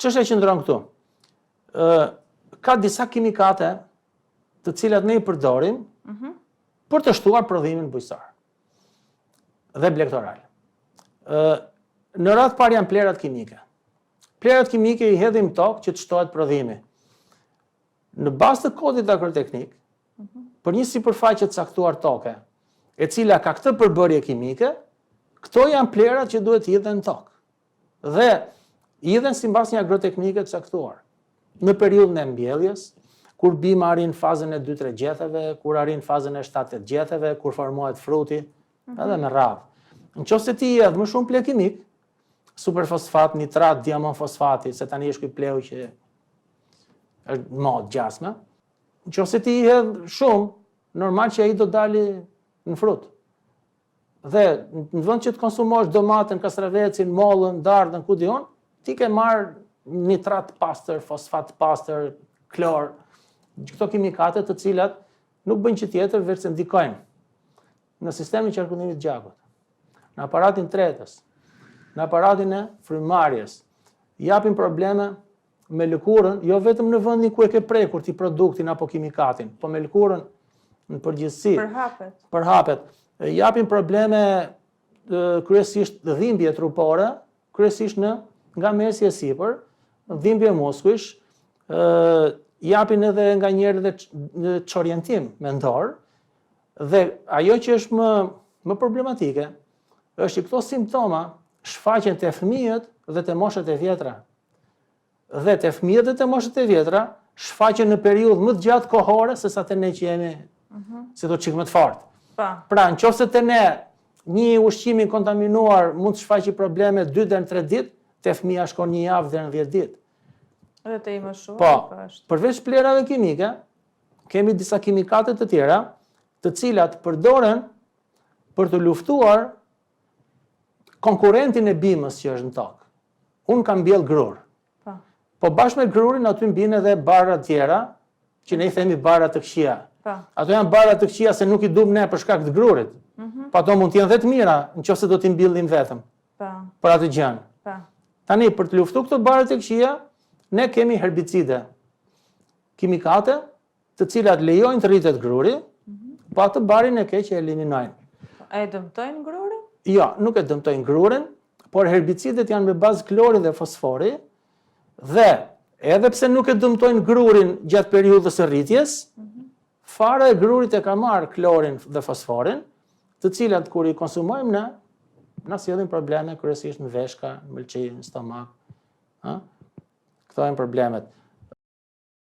Ç'është që ndron këtu? Ka disa kimikate të cilat ne i përdorim për të shtuar prodhimin bujqësor dhe blegtoral. Në radhë parë janë plerat kimike. Plerat kimike i hedhim tokë që të shtohet prodhimi. Në bazë të kodit agrotechnik, për një sipërfaqe të caktuar toke, e cila ka këtë përbërje kimike, këto janë plerat që duhet hidhen në tokë. Dhe hidhen sipas një agrotechnike të caktuar. Në periudhën e mbjelljes, kur bima arrin fazën e 2-3 gjetheve, kur arrin fazën e 7-8 gjetheve, kur formohet fruti, edhe me radhë. Nëse ti hedh më shumë ple kimik, superfosfat, nitrat, diamonfosfati, se tani është ky pleu që është mod gjasme. Nëse ti hedh shumë, normal që ai do dali në frut. Dhe në vend që të konsumosh domatën, kastravecin, mollën, dardhën, ku diun, ti ke marr nitrat pastër, fosfat pastër, klor, këto kimikate të cilat nuk bëjnë që tjetër veç se ndikojnë në sistemin e qarkullimit të gjakut, në aparatin tretës, në aparatin e frymarrjes, japin probleme me lëkurën, jo vetëm në vendin ku e ke prekur ti produktin apo kimikatin, po me lëkurën në përgjithësi. Për hapet. Japin probleme kryesisht dhimbje trupore, kryesisht nga mesi e sipër, dhimbje muskujsh, japin edhe nga njerë dhe çorientim mendor, dhe ajo që është më problematike, është që këto simptoma shfaqen te fëmijët dhe te moshët e vjetra. Dhe te fëmijët dhe te moshët e vjetra shfaqen në periudhë më të gjatë kohore se sa te ne që jemi si do çik më të fortë. Pra, nëse te ne një ushqim i kontaminuar mund të shfaqë probleme 2 deri në 3 ditë, te fëmia shkon 1 javë deri në 10 ditë. Edhe te i më shumë. Po, përveç plerave kimike, kemi disa kimikate të tjera, të cilat përdoren për të luftuar konkurentin e bimës që është në tokë. Unë kam mbjell grur. Po bashkë me grurin aty mbijnë edhe barra tjera, që ne i themi barra të këqija. Ato janë barra të këqija se nuk i duam ne për shkak të grurit. Po ato mund të jenë dhe të mira, nëse do t'i mbillim vetëm. Për atë gjën. Tani për të luftuar këto barra të këqija, ne kemi herbicide, kimikate, të cilat lejojnë të rritet gruri, po atë barin e keq e eliminojnë. A e dëmtojnë grurin? Jo, nuk e dëmtojnë grurin, por herbicidet janë me bazë klori dhe fosfori, dhe edhe pse nuk e dëmtojnë grurin gjatë periudhës së rritjes, fara e grurit e ka marrë klorin dhe fosforin, të cilat kur i konsumojmë ne, na sjellin probleme kryesisht në veshka, në mëlçi, në stomak. Këto janë problemet.